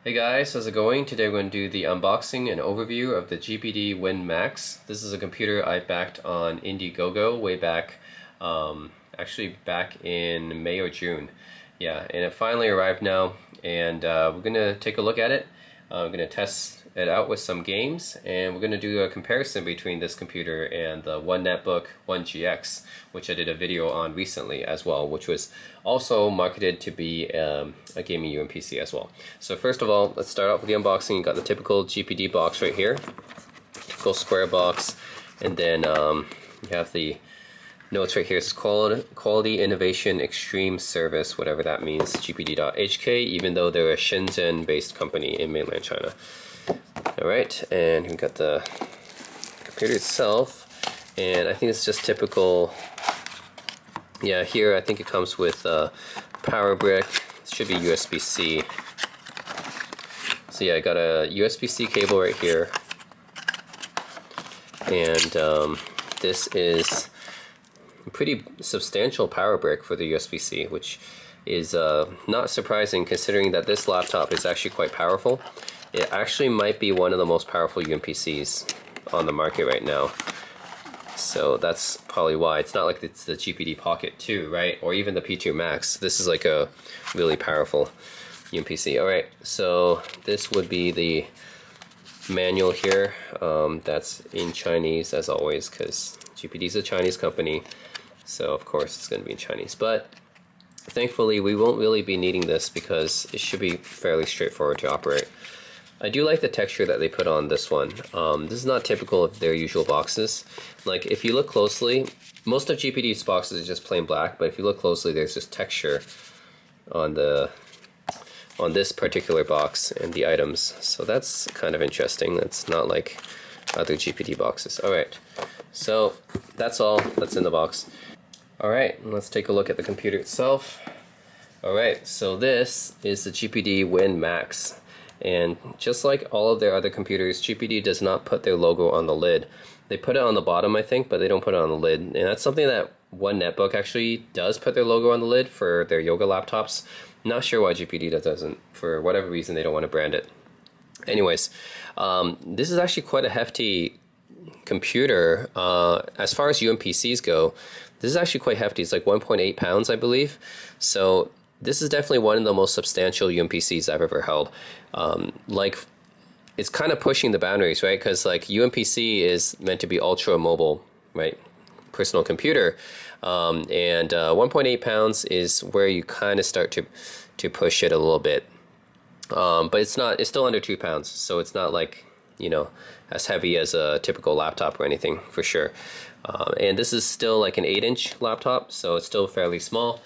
Hey guys, how's it going? Today we're going to do the unboxing and overview of the GPD Win Max. This is a computer I backed on Indiegogo way back, actually back in May or June. Yeah, and it finally arrived now, and we're going to take a look at it. We're going to test it out with some games, and we're going to do a comparison between this computer and the One Netbook 1GX, which I did a video on recently as well, which was also marketed to be a gaming UMPC as well. So first of all, let's start off with the unboxing. You got the typical GPD box right here, typical square box, and then you have the notes right here. It's quality innovation extreme service, whatever that means, gpd.hk, even though they're a Shenzhen based company in mainland China. Alright, and we've got the computer itself, and I think it's just typical. Yeah, here I think it comes with a power brick. It should be USB-C. So yeah, I got a USB-C cable right here, and this is a pretty substantial power brick for the USB-C, which is not surprising considering that this laptop is actually quite powerful. It actually might be one of the most powerful UMPCs on the market right now. So that's probably why. It's not like it's the GPD Pocket 2, right? Or even the P2 Max. This is like a really powerful UMPC. Alright, so this would be the manual here. That's in Chinese as always, because GPD is a Chinese company. So of course it's going to be in Chinese. But thankfully we won't really be needing this because it should be fairly straightforward to operate. I do like the texture that they put on this one. This is not typical of their usual boxes. Like if you look closely, most of GPD's boxes are just plain black, but if you look closely, there's just texture on this particular box and the items. So that's kind of interesting. That's not like other GPD boxes. Alright, so that's all that's in the box. Alright, let's take a look at the computer itself. Alright, so this is the GPD Win Max. And just like all of their other computers, GPD does not put their logo on the lid. They put it on the bottom, I think, but they don't put it on the lid. And that's something that One Netbook actually does put their logo on the lid for their yoga laptops. Not sure why GPD doesn't. For whatever reason, they don't want to brand it. Anyways, this is actually quite a hefty computer. As far as UMPCs go, this is actually quite hefty. It's like 1.8 pounds, I believe. So this is definitely one of the most substantial UMPCs I've ever held. Like, it's kind of pushing the boundaries, right? Because like UMPC is meant to be ultra mobile, right? Personal computer, and 1.8 pounds is where you kind of start to push it a little bit. But it's not. It's still under 2 pounds, so it's not like, you know, as heavy as a typical laptop or anything for sure. And this is still like an 8-inch laptop, so it's still fairly small.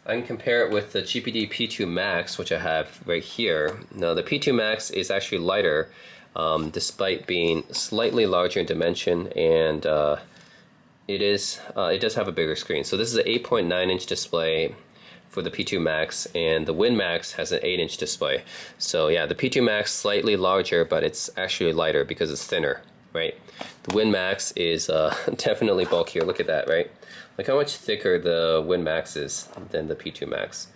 I can compare it with the GPD P2 Max, which I have right here. Now the P2 Max is actually lighter, despite being slightly larger in dimension, and it does have a bigger screen. So this is an 8.9-inch display for the P2 Max, and the Win Max has an 8-inch display. So yeah, the P2 Max slightly larger, but it's actually lighter because it's thinner, right? The Win Max is definitely bulkier. Look at that, right? Look how much thicker the Win Max is than the P2 Max.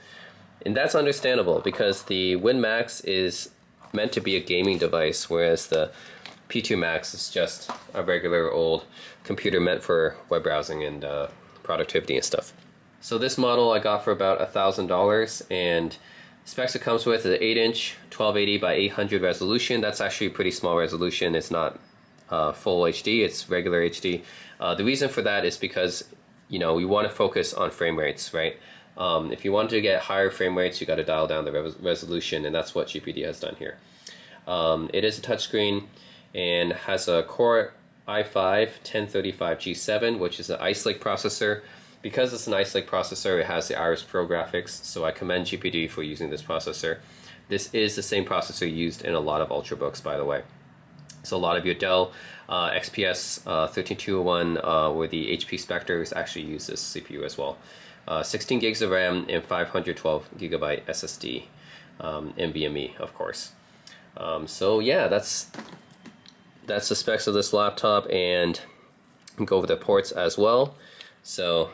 And that's understandable because the Win Max is meant to be a gaming device, whereas the P2 Max is just a regular old computer meant for web browsing and productivity and stuff. So this model I got for about $1,000, and specs it comes with is an 8-inch 1280 by 800 resolution. That's actually a pretty small resolution. It's not full HD, it's regular HD. The reason for that is because, you know, we want to focus on frame rates, right? If you want to get higher frame rates, you got to dial down the resolution, and that's what GPD has done here. It is a touchscreen and has a Core i5-1035G7, which is an Ice Lake processor. Because it's an Ice Lake processor, it has the Iris Pro graphics, so I commend GPD for using this processor. This is the same processor used in a lot of Ultrabooks, by the way. So a lot of your Dell XPS 13201 or the HP Spectres actually use this CPU as well. 16 gigs of RAM and 512 gigabyte SSD, NVMe, of course. So yeah, that's the specs of this laptop, and go over the ports as well. So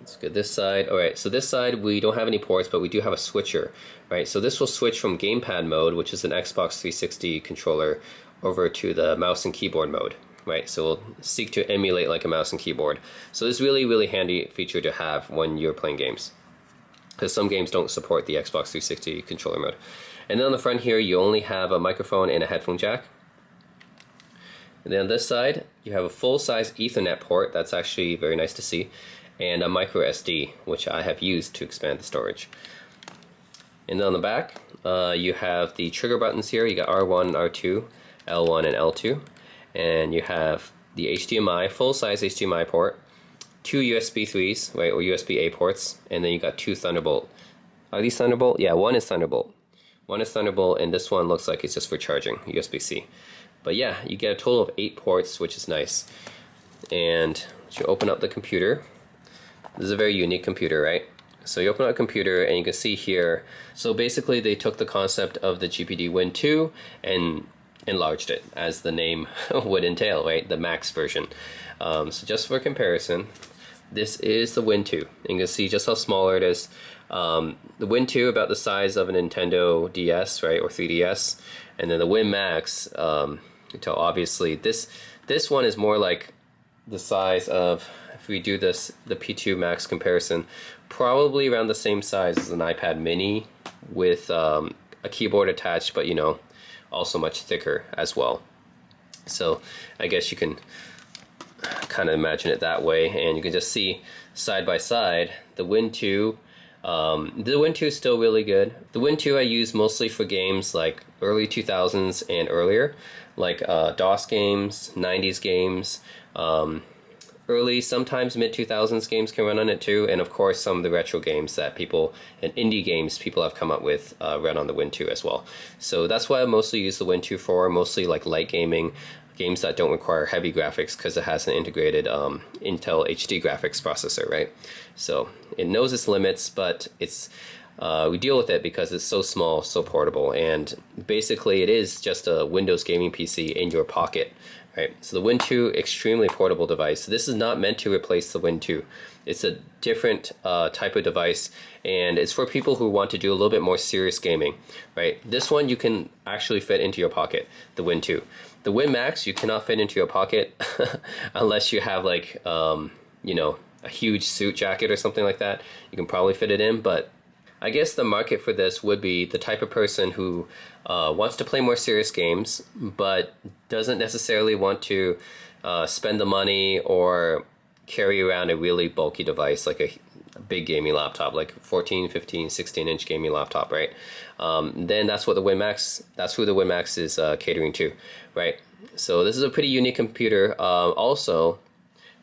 Let's get this side. All right, so this side we don't have any ports, but we do have a switcher, right? So this will switch from gamepad mode, which is an Xbox 360 controller, over to the mouse and keyboard mode, right? So we'll seek to emulate like a mouse and keyboard. So this is really handy feature to have when you're playing games, because some games don't support the Xbox 360 controller mode. And then on the front here, you only have a microphone and a headphone jack. And then on this side, you have a full-size Ethernet port. That's actually very nice to see. And a micro SD, which I have used to expand the storage. And then on the back, you have the trigger buttons here. You got R1, R2, L1, and L2. And you have the HDMI, full-size HDMI port, 2 USB 3s, right, or USB-A ports, and then you got 2 Thunderbolt. Are these Thunderbolt? Yeah, one is Thunderbolt. One is Thunderbolt, and this one looks like it's just for charging, USB-C. But yeah, you get a total of 8 ports, which is nice. And you open up the computer. This is a very unique computer, right? So you open up a computer and you can see here, so basically they took the concept of the GPD Win 2 and enlarged it, as the name would entail, right? The Max version. So just for comparison, this is the Win 2. And you can see just how smaller it is. The Win 2 about the size of a Nintendo DS, right, or 3DS. And then the Win Max, until obviously this one is more like the size of, if we do this, the P2 Max comparison, probably around the same size as an iPad mini with a keyboard attached, but you know, also much thicker as well. So I guess you can kind of imagine it that way, and you can just see side by side the Win 2. The Win 2 is still really good. The Win 2 I use mostly for games like early 2000s and earlier, like DOS games, 90s games, early, sometimes mid-2000s games can run on it too, and of course some of the retro games that people, and indie games people have come up with run on the Win 2 as well. So that's why I mostly use the Win 2 for, mostly like light gaming, games that don't require heavy graphics, because it has an integrated Intel HD graphics processor, right? So it knows its limits, but it's we deal with it because it's so small, so portable, and basically it is just a Windows gaming PC in your pocket, right? So the Win 2, extremely portable device. This is not meant to replace the Win 2. It's a different type of device, and it's for people who want to do a little bit more serious gaming, right? This one you can actually fit into your pocket, the Win 2. The Win Max you cannot fit into your pocket unless you have like, you know, a huge suit jacket or something like that. You can probably fit it in, but I guess the market for this would be the type of person who wants to play more serious games, but doesn't necessarily want to spend the money or carry around a really bulky device like a big gaming laptop, like 14, 15, 16-inch gaming laptop, right? Then that's what the Win Max, that's who the Win Max is catering to, right? So this is a pretty unique computer. Also,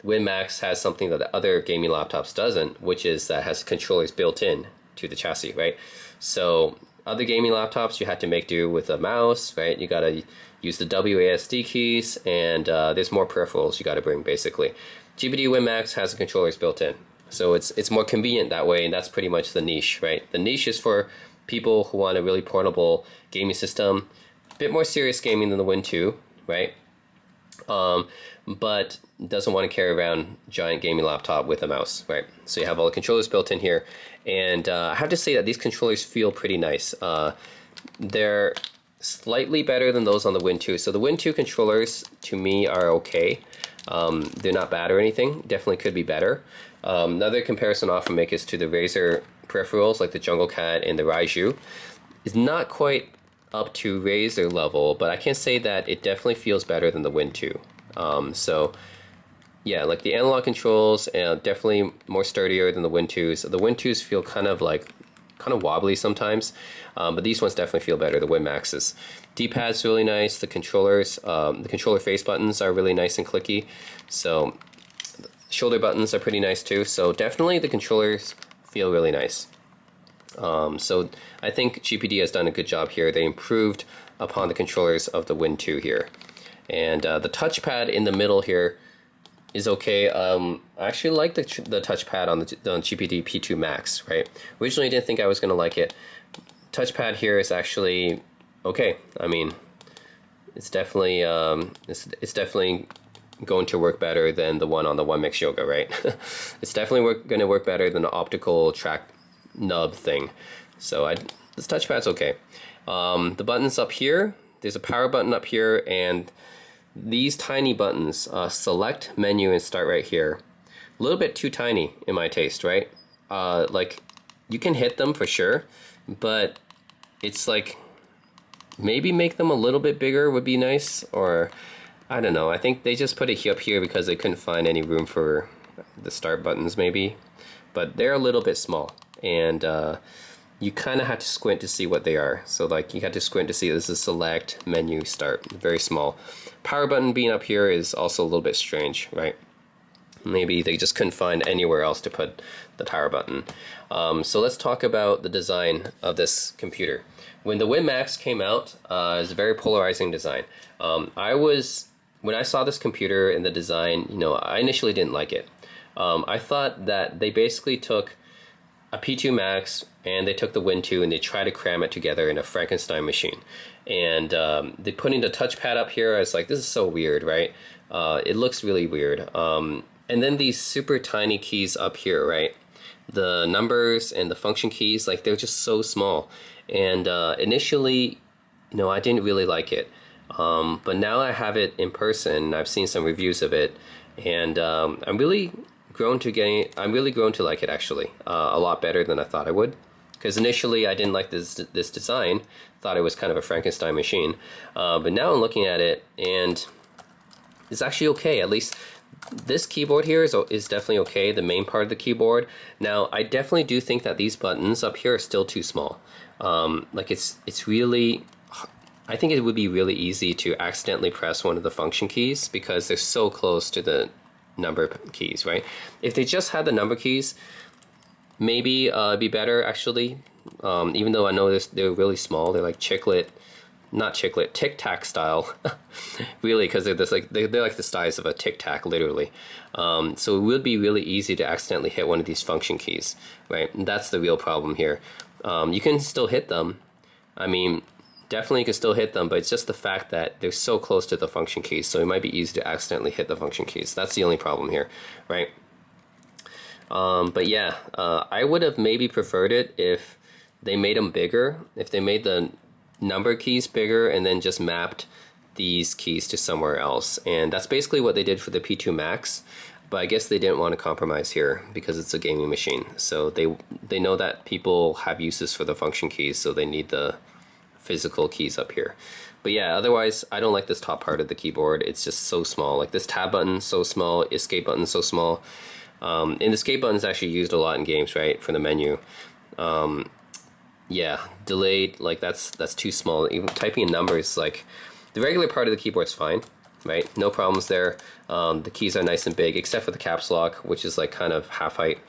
the Win Max has something that the other gaming laptops doesn't, which is that has controllers built in to the chassis, right? So other gaming laptops, you had to make do with a mouse, right? You gotta use the WASD keys, and there's more peripherals you gotta bring, basically. GPD Win Max has the controllers built in. So it's more convenient that way, and that's pretty much the niche, right? The niche is for people who want a really portable gaming system, a bit more serious gaming than the Win 2, right? But doesn't want to carry around giant gaming laptop with a mouse, right? So you have all the controllers built in here, and I have to say that these controllers feel pretty nice. They're slightly better than those on the Win 2. So the Win 2 controllers, to me, are okay. They're not bad or anything. Definitely could be better. Another comparison I often make is to the Razer peripherals, like the Jungle Cat and the Raiju. It's not quite up to Razer level, but I can say that it definitely feels better than the Win 2. So yeah, like the analog controls, definitely more sturdier than the Win 2s. The Win 2s feel kind of wobbly sometimes, but these ones definitely feel better, the Win Maxes. D-pad's really nice. The controllers, the controller face buttons are really nice and clicky. So shoulder buttons are pretty nice too. So definitely the controllers feel really nice. So I think GPD has done a good job here. They improved upon the controllers of the Win 2 here. And the touchpad in the middle here is okay. I actually like the touchpad on the GPD P2 Max, right? Originally I didn't think I was going to like it. Touchpad here is actually okay. I mean, it's definitely going to work better than the one on the One Mix Yoga, right? It's definitely going to work better than the optical track nub thing. So this touchpad's okay. The buttons up here, there's a power button up here, and these tiny buttons, select, menu, and start right here. A little bit too tiny in my taste, right? Like, you can hit them for sure, but it's like, maybe make them a little bit bigger would be nice, or I don't know. I think they just put it up here because they couldn't find any room for the start buttons maybe, but they're a little bit small, and you kind of have to squint to see what they are. So like, you have to squint to see this is select, menu, start, very small. Power button being up here is also a little bit strange, right? Maybe they just couldn't find anywhere else to put the power button. So let's talk about the design of this computer. When the Win Max came out, it was a very polarizing design. When I saw this computer and the design, you know, I initially didn't like it. I thought that they basically took a P2 Max and they took the Win 2 and they tried to cram it together in a Frankenstein machine. And they putting the touchpad up here, I was like, this is so weird, right? It looks really weird. And then these super tiny keys up here, right? The numbers and the function keys, like they're just so small. And initially, no, I didn't really like it. But now I have it in person. I've seen some reviews of it, and I'm really grown to like it actually, a lot better than I thought I would. Because initially I didn't like this design, thought it was kind of a Frankenstein machine. But now I'm looking at it, and it's actually okay. At least this keyboard here is definitely okay, the main part of the keyboard. Now, I definitely do think that these buttons up here are still too small. Like it's really, I think it would be really easy to accidentally press one of the function keys because they're so close to the number keys, right? If they just had the number keys, maybe it'd be better actually. Even though I know they're really small, they're like Tic Tac style, really, because they're like the size of a Tic Tac, literally. So it would be really easy to accidentally hit one of these function keys, right? And that's the real problem here. You can still hit them. I mean, definitely you can still hit them, but it's just the fact that they're so close to the function keys, so it might be easy to accidentally hit the function keys. That's the only problem here, right? But yeah, I would have maybe preferred it if they made them bigger, if they made the number keys bigger and then just mapped these keys to somewhere else. And that's basically what they did for the P2 Max, but I guess they didn't want to compromise here because it's a gaming machine. So they know that people have uses for the function keys, so they need the physical keys up here. But yeah, otherwise I don't like this top part of the keyboard. It's just so small. Like this tab button so small, escape button so small. And the escape button is actually used a lot in games, right, for the menu. Yeah, delayed, like that's too small. Even typing in numbers, like the regular part of the keyboard's fine, right? No problems there. The keys are nice and big, except for the caps lock, which is like kind of half height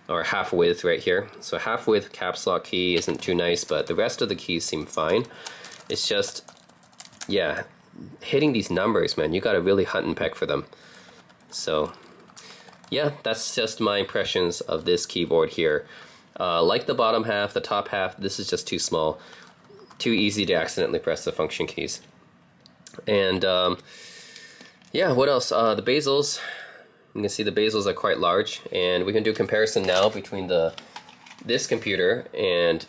or half width right here. So half width caps lock key isn't too nice, but the rest of the keys seem fine. It's just, yeah, hitting these numbers, man, you gotta really hunt and peck for them. So yeah, that's just my impressions of this keyboard here. Like the bottom half, the top half, this is just too small. Too easy to accidentally press the function keys. And yeah, what else? The bezels. You can see the bezels are quite large, and we can do a comparison now between this computer and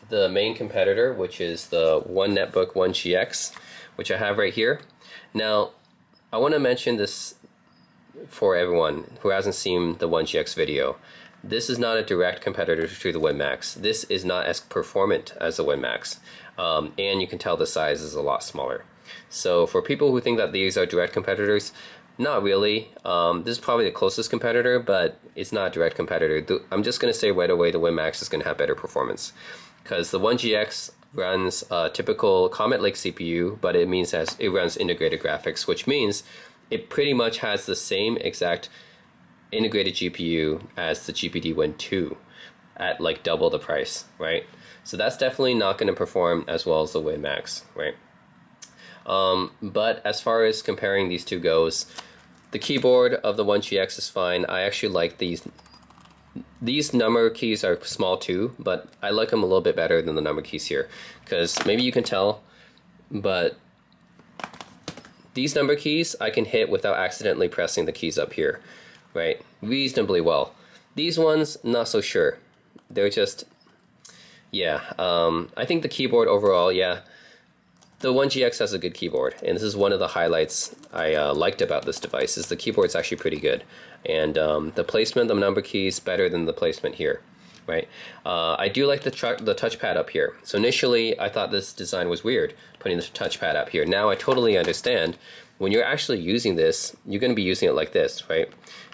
the main competitor, which is the One Netbook One GX, which I have right here. Now, I want to mention this for everyone who hasn't seen the One GX video. This is not a direct competitor to the Win Max. This is not as performant as the Win Max, and you can tell the size is a lot smaller. So for people who think that these are direct competitors, not really. This is probably the closest competitor, but it's not a direct competitor. I'm just going to say right away the Win Max is going to have better performance, because the One GX runs a typical Comet Lake CPU, but it means that it runs integrated graphics, which means it pretty much has the same exact integrated GPU as the GPD Win 2 at like double the price, right? So that's definitely not going to perform as well as the Win Max, right? But as far as comparing these two goes, the keyboard of the One GX is fine. I actually like these number keys are small too, but I like them a little bit better than the number keys here, because maybe you can tell, but these number keys I can hit without accidentally pressing the keys up here, right? Reasonably well. These ones, not so sure. They're just, yeah. I think the keyboard overall, yeah. The 1GX has a good keyboard, and this is one of the highlights I liked about this device, is the keyboard's actually pretty good. And the placement of the number keys better than the placement here, right? I do like the touchpad up here. So initially, I thought this design was weird, putting the touchpad up here. Now I totally understand. When you're actually using this, you're going to be using it like this, right?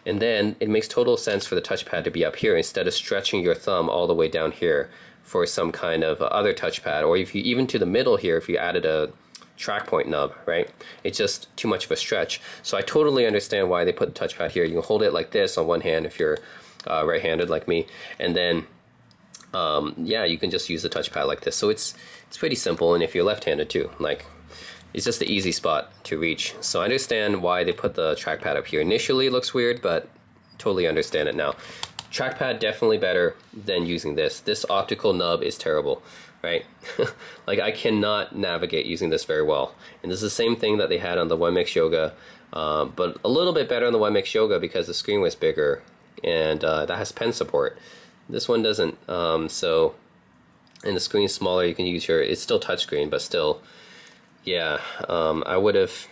And then it makes total sense for the touchpad to be up here instead of stretching your thumb all the way down here for some kind of other touchpad, or if you even to the middle here, if you added a track point nub, right? It's just too much of a stretch. So I totally understand why they put the touchpad here. You can hold it like this on one hand if you're right-handed like me, and then yeah, you can just use the touchpad like this. So it's pretty simple, and if you're left-handed too, like, it's just the easy spot to reach. So I understand why they put the trackpad up here. Initially it looks weird, but totally understand it now. Trackpad definitely better than using this. This optical nub is terrible, right? Like, I cannot navigate using this very well. And this is the same thing that they had on the Win Max Yoga, but a little bit better on the Win Max Yoga because the screen was bigger, and that has pen support. This one doesn't. So, and the screen is smaller. You can use your, it's still touchscreen, but still, yeah. I would have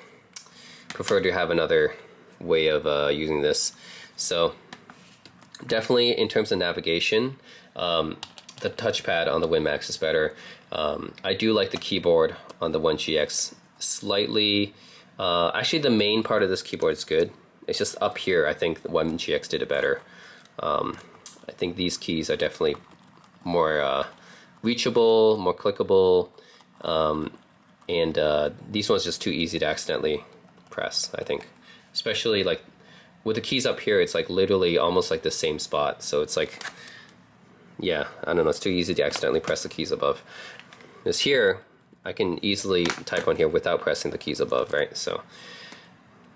preferred to have another way of using this. So definitely in terms of navigation, the touchpad on the Win Max is better. I do like the keyboard on the 1GX slightly. Actually, the main part of this keyboard is good. It's just up here, I think the 1GX did it better. I think these keys are definitely more reachable, more clickable, and these ones just too easy to accidentally press, I think. Especially like with the keys up here, it's like literally almost like the same spot. So it's like, yeah, I don't know, it's too easy to accidentally press the keys above. Because here, I can easily type on here without pressing the keys above, right? So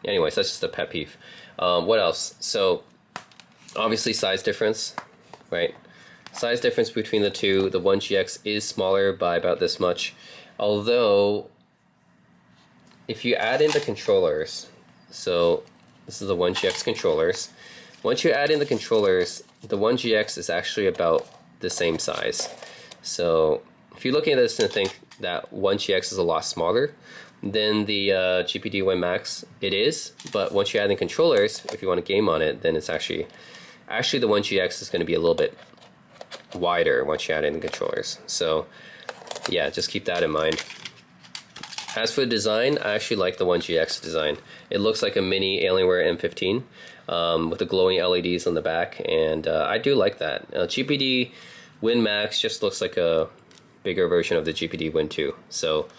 anyways, that's just a pet peeve. What else? So obviously size difference, right? Size difference between the two. The 1GX is smaller by about this much. Although, if you add in the controllers, so this is the 1GX controllers. Once you add in the controllers, the 1GX is actually about the same size. So if you're looking at this and think that 1GX is a lot smaller than the GPD Win Max, it is. But once you add in controllers, if you want to game on it, then it's actually the 1GX is going to be a little bit wider once you add in the controllers. So yeah, just keep that in mind. As for the design, I actually like the 1GX design. It looks like a mini Alienware M15 with the glowing LEDs on the back, and I do like that. GPD Win Max just looks like a bigger version of the GPD Win 2. So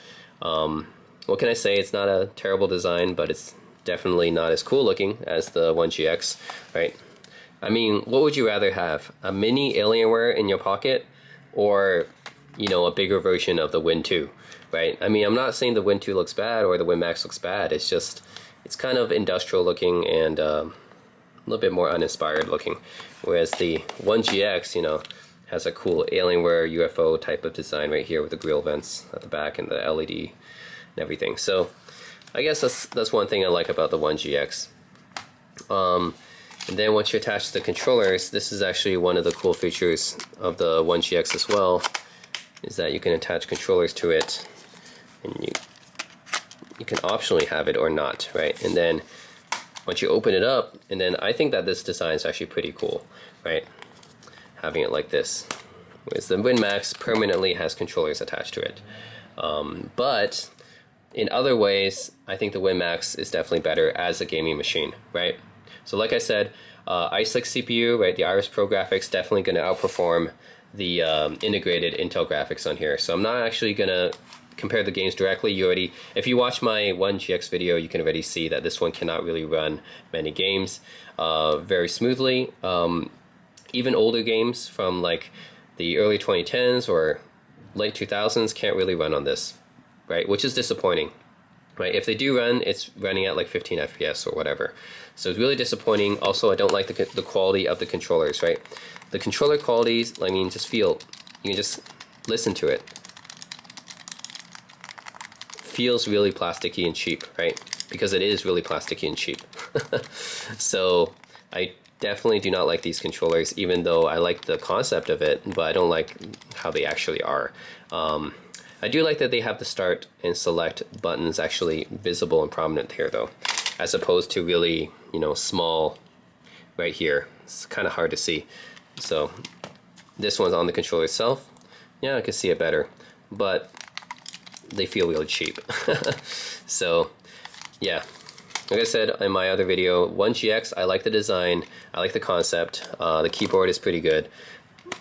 what can I say? It's not a terrible design, but it's definitely not as cool looking as the 1GX, right? I mean, what would you rather have? A mini Alienware in your pocket, or, you know, a bigger version of the Win 2, right? I mean, I'm not saying the Win 2 looks bad or the Win Max looks bad. It's just, it's kind of industrial looking and a little bit more uninspired looking. Whereas the 1GX, you know, has a cool Alienware UFO type of design right here with the grill vents at the back and the LED and everything. So I guess that's one thing I like about the 1GX. And then once you attach the controllers, this is actually one of the cool features of the 1GX as well, is that you can attach controllers to it, and you can optionally have it or not, right? And then once you open it up, and then I think that this design is actually pretty cool, right? Having it like this, whereas the Win Max permanently has controllers attached to it. But in other ways, I think the Win Max is definitely better as a gaming machine, right? So like I said, Ice Lake CPU, right, the Iris Pro graphics definitely going to outperform the integrated Intel graphics on here. So I'm not actually going to compare the games directly. You already, if you watch my 1GX video, you can already see that this one cannot really run many games very smoothly. Even older games from like the early 2010s or late 2000s can't really run on this, right? Which is disappointing, right? If they do run, it's running at like 15 FPS or whatever. So it's really disappointing. Also, I don't like the quality of the controllers, right? The controller qualities, I mean, just feel, you can just listen to it. Feels really plasticky and cheap, right? because it is really plasticky and cheap. So I definitely do not like these controllers, even though I like the concept of it, but I don't like how they actually are. I do like that they have the start and select buttons actually visible and prominent here though, as opposed to really, you know, small right here. It's kind of hard to see. So this one's on the controller itself. Yeah, I can see it better, but they feel really cheap. So yeah, like I said in my other video, 1GX, I like the design, I like the concept, the keyboard is pretty good,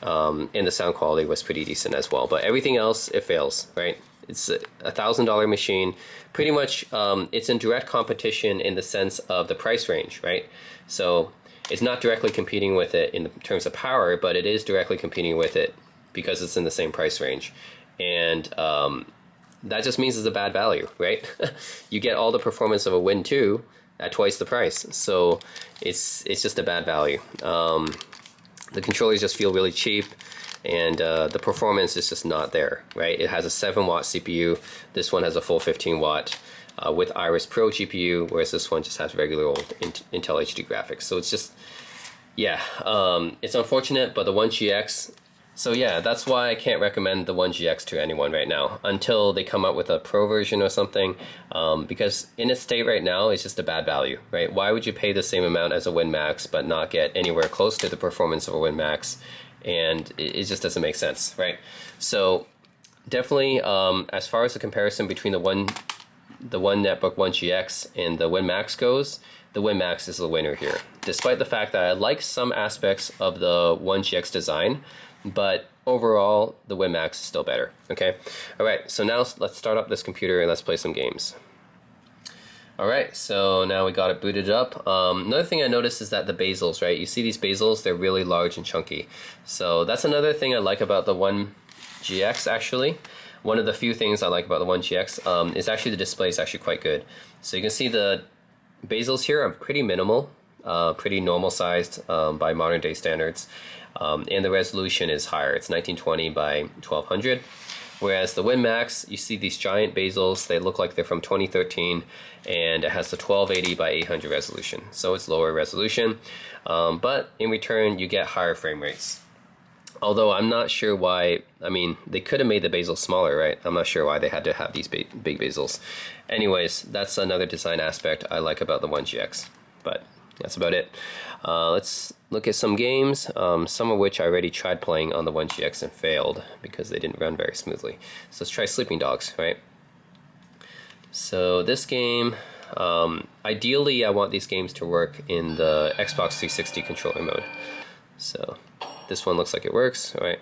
and the sound quality was pretty decent as well. But everything else, it fails, right? It's a $1,000 machine. Pretty much, it's in direct competition in the sense of the price range, right? So it's not directly competing with it in terms of power, but it is directly competing with it because it's in the same price range. And that just means it's a bad value, right? You get all the performance of a Win 2 at twice the price. So it's just a bad value. The controllers just feel really cheap, and the performance is just not there, right? It has a 7-watt CPU. This one has a full 15-watt with Iris Pro GPU, whereas this one just has regular old Intel HD graphics. So it's just, yeah, it's unfortunate, but the 1GX, so yeah, that's why I can't recommend the 1GX to anyone right now until they come up with a Pro version or something, because in its state right now, it's just a bad value, right? Why would you pay the same amount as a Win Max but not get anywhere close to the performance of a Win Max? And it just doesn't make sense, right? So definitely, as far as the comparison between the One Netbook 1GX and the Win Max goes, the Win Max is the winner here, despite the fact that I like some aspects of the 1GX design, but overall, the Win Max is still better, okay? All right, so now let's start up this computer and let's play some games. All right, so now we got it booted up. Another thing I noticed is that the bezels, right? You see these bezels, they're really large and chunky. So that's another thing I like about the 1GX, actually. One of the few things I like about the 1GX is actually the display is actually quite good. So you can see the bezels here are pretty minimal, pretty normal sized by modern day standards. And the resolution is higher. It's 1920 by 1200. Whereas the Win Max, you see these giant bezels, they look like they're from 2013, and it has the 1280 by 800 resolution. So it's lower resolution, but in return you get higher frame rates. Although I'm not sure why, I mean, they could have made the bezels smaller, right? I'm not sure why they had to have these big bezels. Anyways, that's another design aspect I like about the 1GX, but that's about it. Let's look at some games, some of which I already tried playing on the 1GX and failed because they didn't run very smoothly. So let's try Sleeping Dogs, right? So this game, ideally I want these games to work in the Xbox 360 controller mode. So this one looks like it works, all right.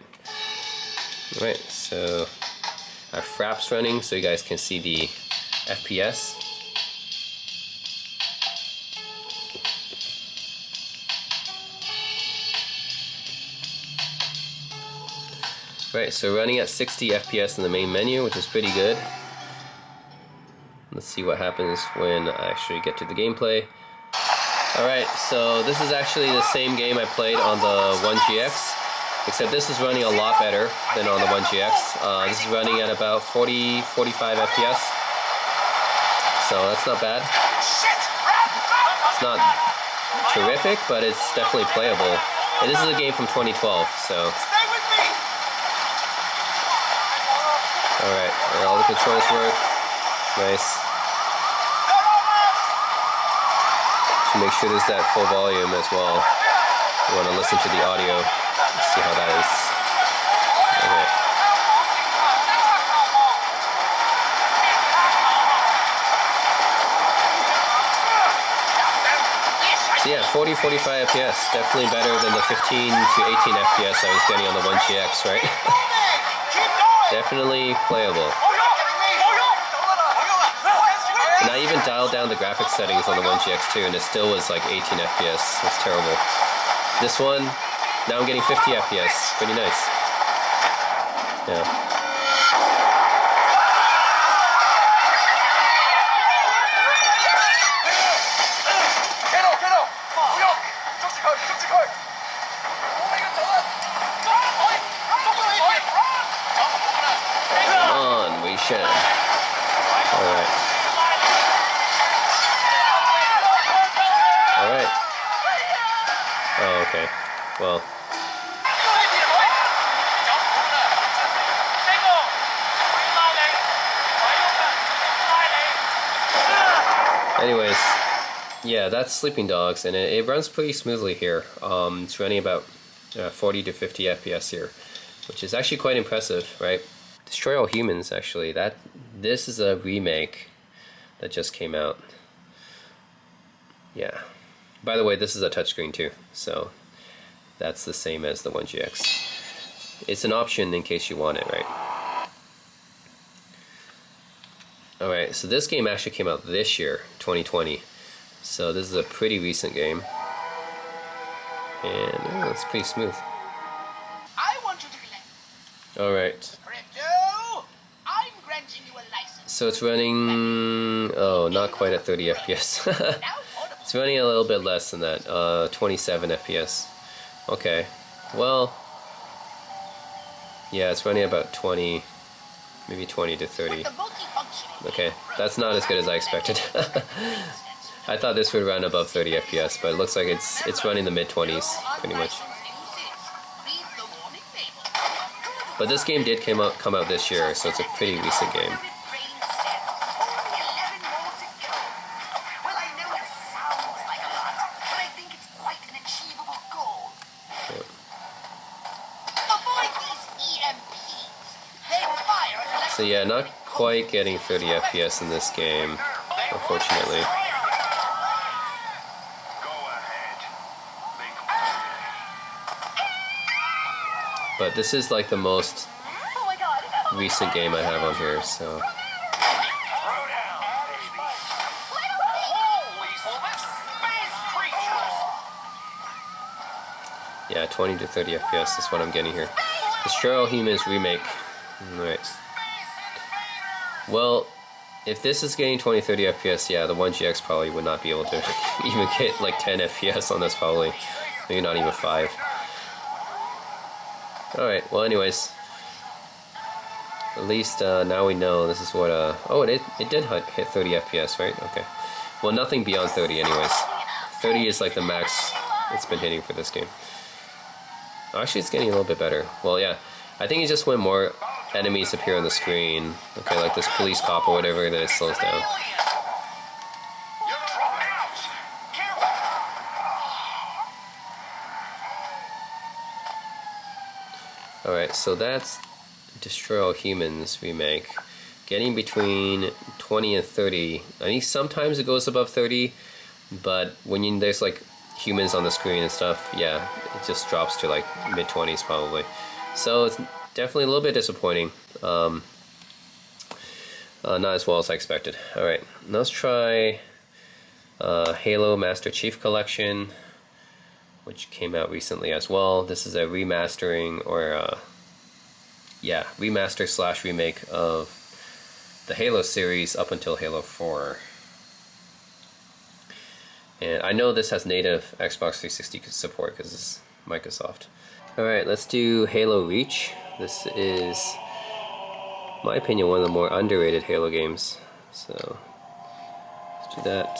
All right, so I have Fraps running so you guys can see the FPS. Right, so running at 60 FPS in the main menu, which is pretty good. Let's see what happens when I actually get to the gameplay. Alright, so this is actually the same game I played on the 1GX, except this is running a lot better than on the 1GX. This is running at about 40, 45 FPS. So that's not bad. It's not terrific, but it's definitely playable. And this is a game from 2012, so... Alright, all the controls work. Nice. So make sure there's that full volume as well. You want to listen to the audio, see how that is. Alright. So yeah, 40, 45 FPS, definitely better than the 15 to 18 FPS I was getting on the 1GX, right? Definitely playable. And I even dialed down the graphics settings on the 1GX too, and it still was like 18 FPS. It's terrible. This one, now I'm getting 50 FPS. Pretty nice. Yeah. Come on, Wei Shen. Alright. Well, anyways, yeah, that's Sleeping Dogs, and it runs pretty smoothly here. It's running about 40 to 50 FPS here, which is actually quite impressive, right? Destroy All Humans, actually, this is a remake that just came out. Yeah. By the way, this is a touchscreen too, so that's the same as the 1GX. It's an option in case you want it, right? Alright, so this game actually came out this year, 2020. So this is a pretty recent game. And oh, it's pretty smooth. Alright. So it's running, oh, not quite at 30 FPS. It's running a little bit less than that, 27 FPS. Okay, well, yeah, it's running about 20, maybe 20 to 30. Okay, that's not as good as I expected. I thought this would run above 30 FPS, but it looks like it's running the mid-20s, pretty much. But this game did come out this year, so it's a pretty recent game. So yeah, not quite getting 30 FPS in this game, unfortunately. But this is like the most recent game I have on here, so. Yeah, 20 to 30 FPS is what I'm getting here. Destroy All Humans remake. Alright. Well, if this is getting 20-30 FPS, yeah, the 1GX probably would not be able to even get like 10 FPS on this, probably. Maybe not even 5. Alright, well anyways. At least now we know this is what, oh, it did hit 30 FPS, right? Okay. Well, nothing beyond 30 anyways. 30 is like the max it's been hitting for this game. Actually, it's getting a little bit better. Well, yeah. I think it's just when more enemies appear on the screen, okay, like this police cop or whatever, then it slows down. Alright, so that's Destroy All Humans remake. Getting between 20 and 30. I think sometimes it goes above 30, but when there's like humans on the screen and stuff, yeah, it just drops to like mid-20s probably. So it's definitely a little bit disappointing. Not as well as I expected. Alright, let's try Halo Master Chief Collection, which came out recently as well. This is a remastering, or yeah, remaster / remake of the Halo series up until Halo 4. And I know this has native Xbox 360 support because it's Microsoft. Alright, let's do Halo Reach. This is, in my opinion, one of the more underrated Halo games. So, let's do that.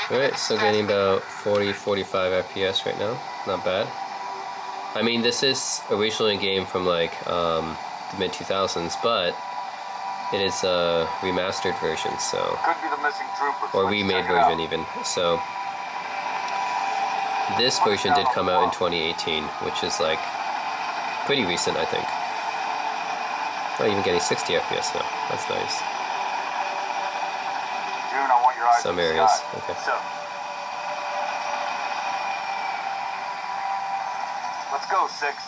Alright, so getting about 40-45 FPS right now. Not bad. I mean, this is originally a game from like the mid-2000s, but it is a remastered version, so, or remade version even. So this version did come out in 2018, which is like pretty recent, I think. Oh, even getting 60 FPS now. That's nice. June, I want your eyes Some areas. Okay. So, let's go, 6.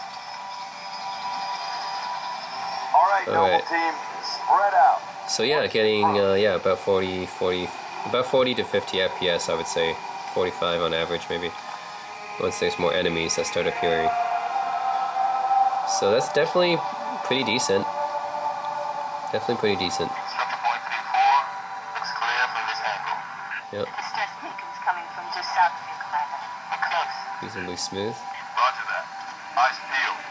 All right, Noble Team, spread out. So yeah, getting yeah, about 40 to 50 FPS, I would say. 45 on average, maybe. Once there's more enemies that start appearing. So that's definitely pretty decent. Definitely pretty decent. Looks clear from this angle. Yep. Distress beacons coming from just south of you, Commander. They're close. Reasonably smooth. Roger that. Eyes peeled.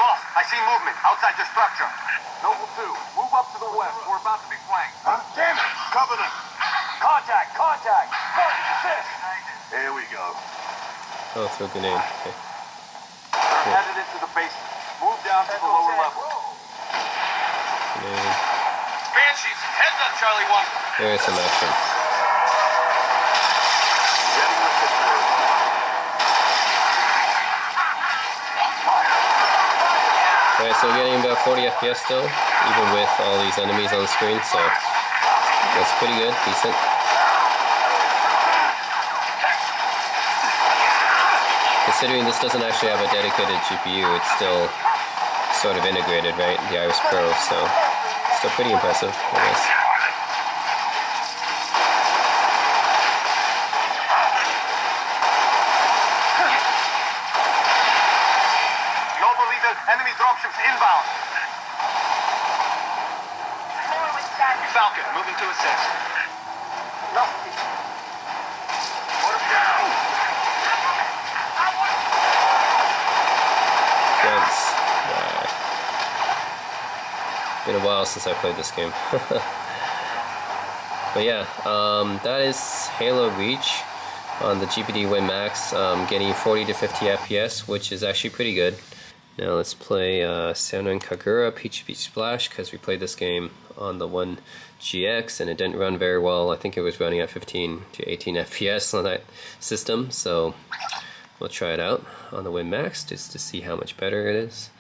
Boss, I see movement outside your structure. Noble 2, move up to the west. We're about to be flanked. Damn it! Covenant! Contact! Contact! Guardians, assist! Here we go. Oh, throw a grenade. Okay. They're headed into the basement. Move down to the lower level. Grenade. Banshees, heads up, Charlie 1. There is some action. Getting the picture. Alright, so we're getting about 40 FPS still, even with all these enemies on the screen, so that's pretty good, decent. Considering this doesn't actually have a dedicated GPU, it's still sort of integrated, right? The Iris Pro, so still pretty impressive, I guess. Noble leader, enemy dropships inbound. Falcon, moving to assist. Nothing. Thanks. Been a while since I played this game. But yeah, that is Halo Reach on the GPD Win Max, getting 40 to 50 FPS, which is actually pretty good. Now let's play Senran Kagura Peach Beach Splash, because we played this game on the 1GX and it didn't run very well. I think it was running at 15 to 18 FPS on that system, so we'll try it out on the Win Max just to see how much better it is.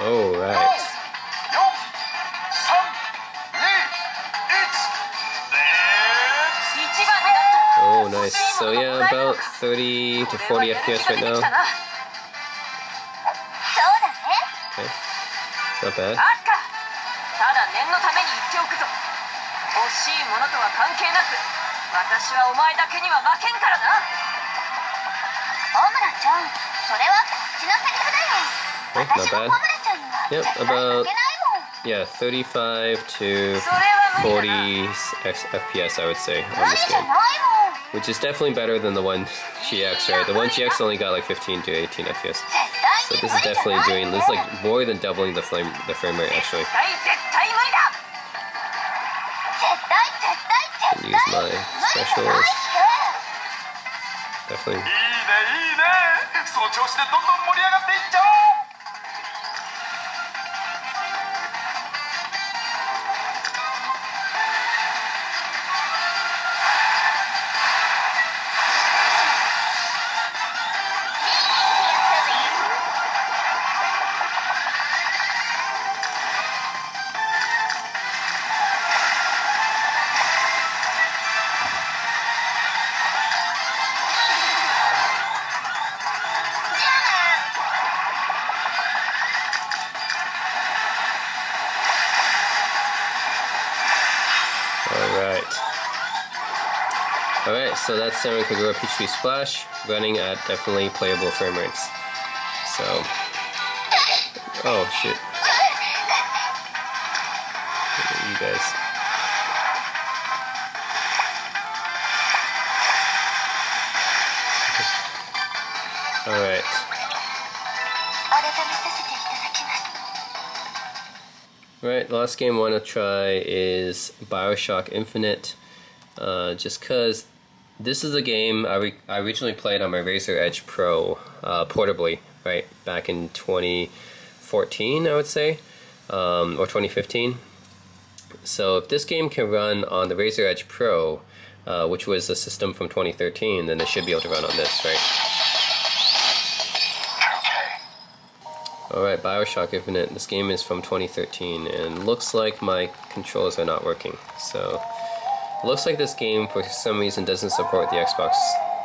Oh, right. Oh, nice. So yeah, about 30 to 40 FPS right now. Okay, not bad. Okay, not bad. Yep, about, yeah, 35 to 40 FPS I would say on this game. Which is definitely better than the 1GX, right? The 1GX only got like 15 to 18 FPS. So this is definitely doing, this is like more than doubling the frame rate actually. Use my specials. Definitely. Alright, so that's Senran Kagura Peach Beach Splash, running at definitely playable frame rates. So, oh shoot. Look at you guys. Alright. Alright, the last game I want to try is BioShock Infinite. Just because this is a game I originally played on my Razer Edge Pro portably, right, back in 2014 I would say, or 2015. So if this game can run on the Razer Edge Pro, which was a system from 2013, then it should be able to run on this, right? Alright, BioShock Infinite, this game is from 2013 and looks like my controls are not working, so it looks like this game for some reason doesn't support the Xbox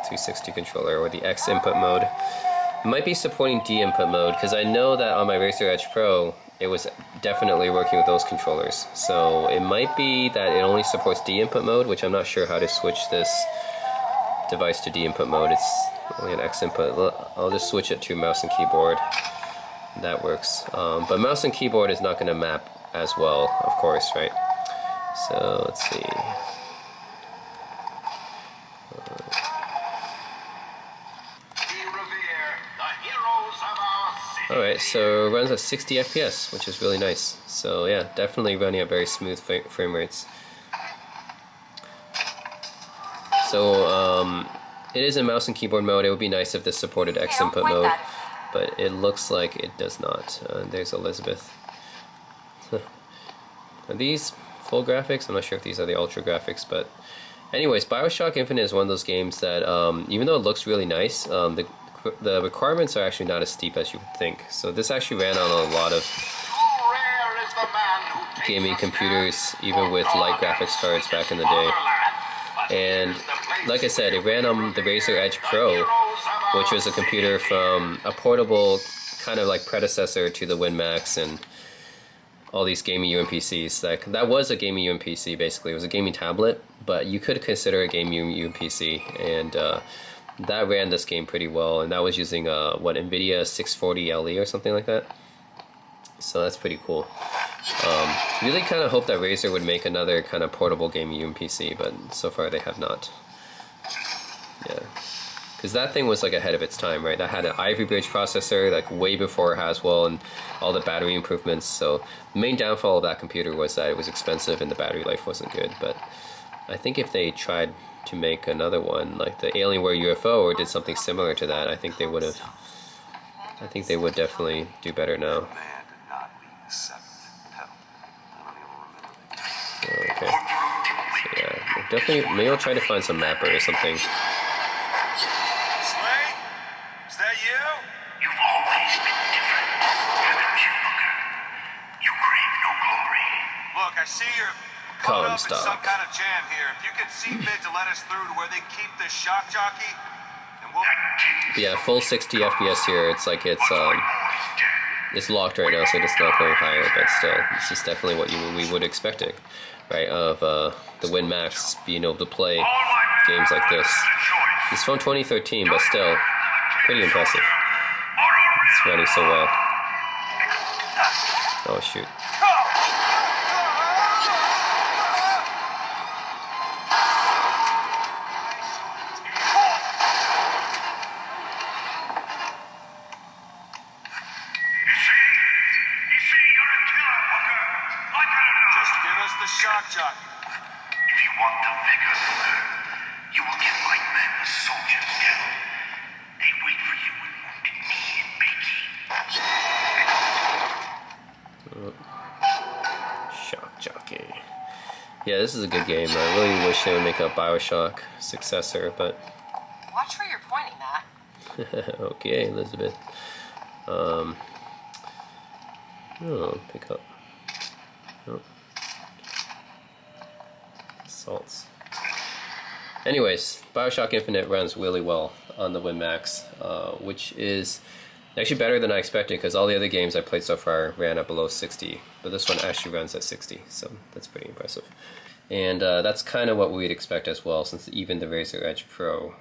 360 controller or the X input mode. It might be supporting D input mode because I know that on my Razer Edge Pro it was definitely working with those controllers. So it might be that it only supports D input mode, which I'm not sure how to switch this device to D input mode. It's only an X input. I'll just switch it to mouse and keyboard. That works. But mouse and keyboard is not going to map as well, of course, right? So let's see. Alright, so it runs at 60 FPS, which is really nice. So yeah, definitely running at very smooth frame rates. So it is in mouse and keyboard mode. It would be nice if this supported X input mode, but it looks like it does not. There's Elizabeth. Are these full graphics? I'm not sure if these are the ultra graphics, but anyways, BioShock Infinite is one of those games that even though it looks really nice, the requirements are actually not as steep as you would think. So this actually ran on a lot of gaming computers, even with light graphics cards back in the day. And like I said, it ran on the Razer Edge Pro, which was a computer from a portable kind of like predecessor to the Win Max and all these gaming UMPCs. Like that was a gaming UMPC basically. It was a gaming tablet, but you could consider a gaming UMPC, and that ran this game pretty well. And that was using what, NVIDIA 640 LE or something like that. So that's pretty cool. Really kind of hope that Razer would make another kind of portable gaming UMPC, but so far they have not. Yeah, because that thing was like ahead of its time, right? That had an Ivy Bridge processor, like way before Haswell and all the battery improvements. So the main downfall of that computer was that it was expensive and the battery life wasn't good. But I think if they tried to make another one like the Alienware UFO or did something similar to that, I think they would have. I think they would definitely do better now. Okay. So yeah, definitely. Maybe I'll try to find some mapper or something. Slay? Is that you? You've always been different, haven't you, Booker? You crave no glory. Look, I see you're caught up in some Comstock. kind of jam here. If you could see fit to let us through to where they keep this shock jockey, and we'll... Yeah, full 60 FPS here. It's like it's locked right now, so it's not going higher. But still, this is definitely what we would expect it, right? Of the Win Max being able to play games like this. It's from 2013, but still pretty impressive. It's running so well. Oh shoot. Just give us the shock jockey. If you want the vigor, Booker, you will get like men the soldiers killed. They wait for you with wounded knee and Bakey. Shock Jockey. Yeah, this is a good game. I really wish they would make a BioShock successor, but Watch where you're pointing at. okay, Elizabeth. Oh, pick up. Oh. Salts. Anyways, BioShock Infinite runs really well on the Win Max, which is actually better than I expected because all the other games I played so far ran at below 60, but this one actually runs at 60, so that's pretty impressive. And that's kind of what we'd expect as well, since even the Razer Edge Pro,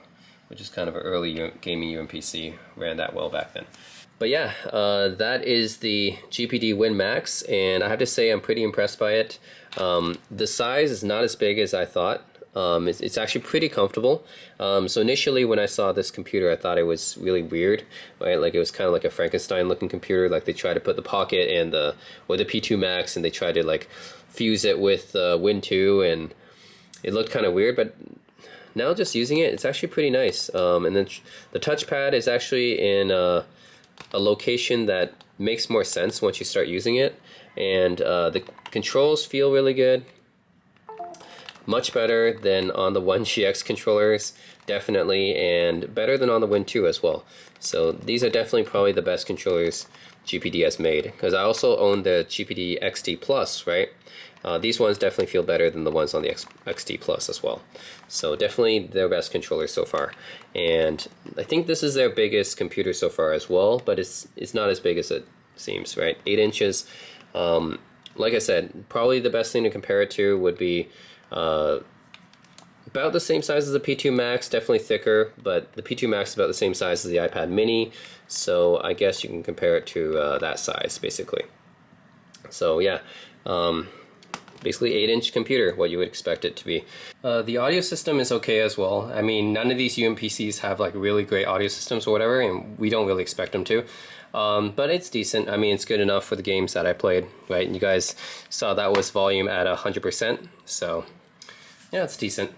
which is kind of an early gaming UMPC, ran that well back then. But yeah, that is the GPD Win Max, and I have to say I'm pretty impressed by it. The size is not as big as I thought. It's actually pretty comfortable. So initially when I saw this computer, I thought it was really weird, right? Like it was kind of like a Frankenstein looking computer. Like they tried to put the Pocket and the P2 Max, and they tried to like fuse it with Win 2, and it looked kind of weird. But now just using it, it's actually pretty nice. And then the touchpad is actually in a location that makes more sense once you start using it, and the controls feel really good. Much better than on the 1GX controllers, definitely, and better than on the Win 2 as well. So these are definitely probably the best controllers GPD has made, because I also own the GPD XD Plus, right? These ones definitely feel better than the ones on the XD Plus as well. So definitely their best controller so far. And I think this is their biggest computer so far as well, but it's not as big as it seems, right? 8 inches. Like I said, probably the best thing to compare it to would be about the same size as the P2 Max, definitely thicker, but the P2 Max is about the same size as the iPad mini, so I guess you can compare it to that size, basically. So yeah, basically 8-inch computer, what you would expect it to be. The audio system is okay as well. I mean, none of these UMPCs have like really great audio systems or whatever, and we don't really expect them to. But it's decent. I mean, it's good enough for the games that I played, right? You guys saw that was volume at 100%, so yeah, it's decent.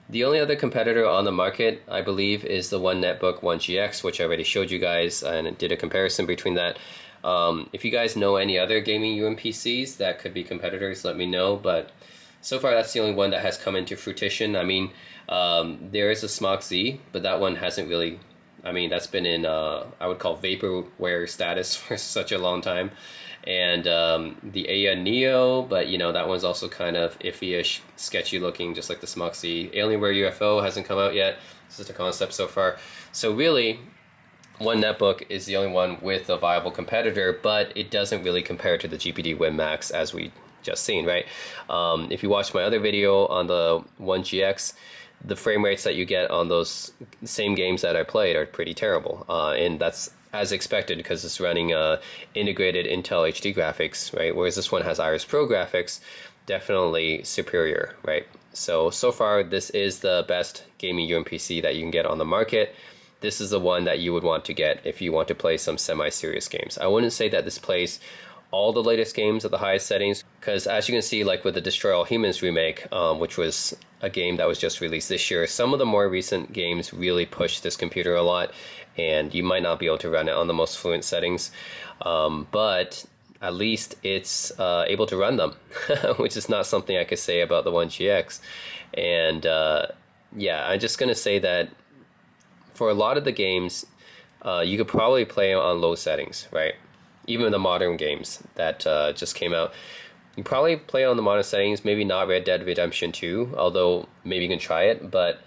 The only other competitor on the market, I believe, is the One Netbook One GX, which I already showed you guys and did a comparison between that. If you guys know any other gaming UMPCs that could be competitors, let me know. But so far, that's the only one that has come into fruition. I mean, there is a Smog Z, but that one hasn't really. I mean, that's been in I would call vaporware status for such a long time. And the Aya Neo, but you know, that one's also kind of iffy-ish, sketchy looking, just like the Smog Z. Alienware UFO hasn't come out yet. It's just a concept so far. So really, One Netbook is the only one with a viable competitor, but it doesn't really compare to the GPD Win Max as we just seen, right? If you watch my other video on the One GX, the frame rates that you get on those same games that I played are pretty terrible, and that's as expected because it's running integrated Intel HD graphics, right? Whereas this one has Iris Pro graphics, definitely superior, right? So far, this is the best gaming UMPC that you can get on the market. This is the one that you would want to get if you want to play some semi-serious games. I wouldn't say that this plays all the latest games at the highest settings, because as you can see, like with the Destroy All Humans remake, which was a game that was just released this year, some of the more recent games really push this computer a lot, and you might not be able to run it on the most fluent settings, but at least it's able to run them, which is not something I could say about the One GX. And yeah, I'm just gonna say that for a lot of the games, you could probably play on low settings, right? Even the modern games that just came out, you probably play on the modern settings, maybe not Red Dead Redemption 2, although maybe you can try it, but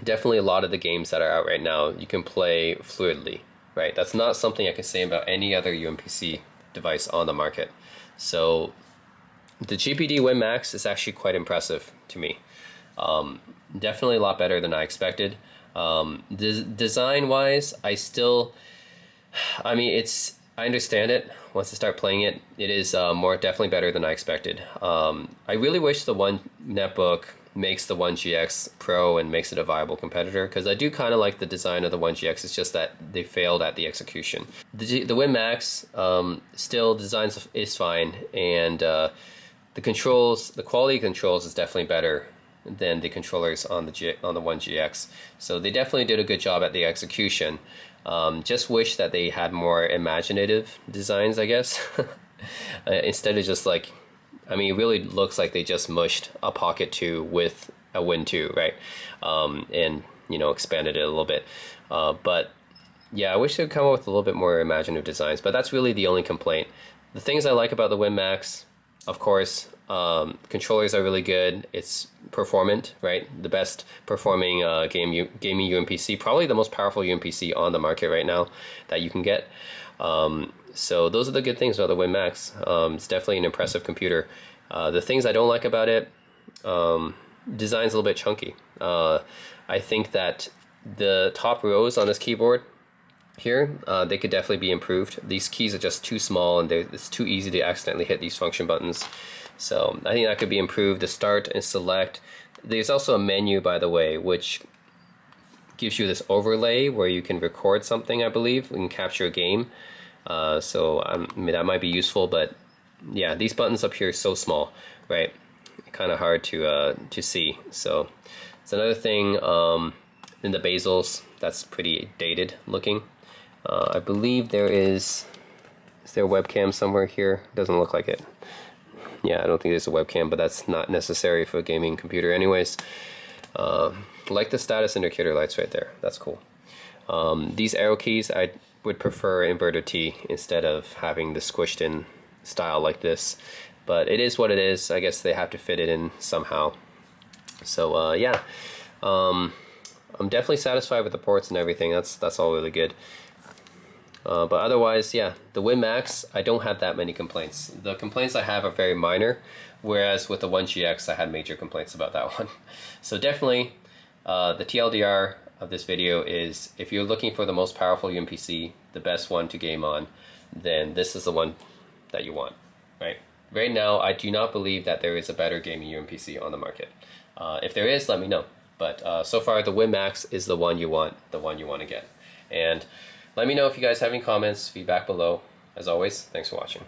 definitely a lot of the games that are out right now, you can play fluidly, right? That's not something I can say about any other UMPC device on the market. So the GPD Win Max is actually quite impressive to me. Definitely a lot better than I expected. Design-wise, I mean, I understand it. Once I start playing it, it is definitely better than I expected. I really wish the One Netbook makes the One GX Pro and makes it a viable competitor, because I do kind of like the design of the One GX. It's just that they failed at the execution. The Win Max, still design is fine, and the quality of controls is definitely better than the controllers on the One GX. So they definitely did a good job at the execution. Just wish that they had more imaginative designs, I guess. Instead of just like, I mean, it really looks like they just mushed a Pocket 2 with a Win 2, right? And, you know, expanded it a little bit. But yeah, I wish they'd come up with a little bit more imaginative designs, but that's really the only complaint. The things I like about the Win Max, of course, controllers are really good. It's performant, right? The best performing gaming UMPC, probably the most powerful UMPC on the market right now that you can get. So those are the good things about the Win Max. It's definitely an impressive computer. The things I don't like about it, design's a little bit chunky. I think that the top rows on this keyboard here, they could definitely be improved. These keys are just too small, and it's too easy to accidentally hit these function buttons. So I think that could be improved. The start and select. There's also a menu, by the way, which gives you this overlay where you can record something, I believe. We can capture a game. So I mean, that might be useful, but yeah, these buttons up here are so small, right? Kind of hard to see. So it's another thing. In the bezels, that's pretty dated looking. I believe is there a webcam somewhere here? Doesn't look like it. Yeah, I don't think there's a webcam, but that's not necessary for a gaming computer anyways. Like the status indicator lights right there. That's cool. These arrow keys, I would prefer inverted T instead of having the squished in style like this. But it is what it is. I guess they have to fit it in somehow. So yeah, I'm definitely satisfied with the ports and everything. That's all really good. But otherwise, yeah, the Win Max, I don't have that many complaints. The complaints I have are very minor, whereas with the One GX, I had major complaints about that one. So definitely, the TLDR of this video is, if you're looking for the most powerful UMPC, the best one to game on, then this is the one that you want, right? right now, I do not believe that there is a better gaming UMPC on the market. If there is, let me know. But so far, the Win Max is the one you want to get. And let me know if you guys have any comments, feedback below. As always, thanks for watching.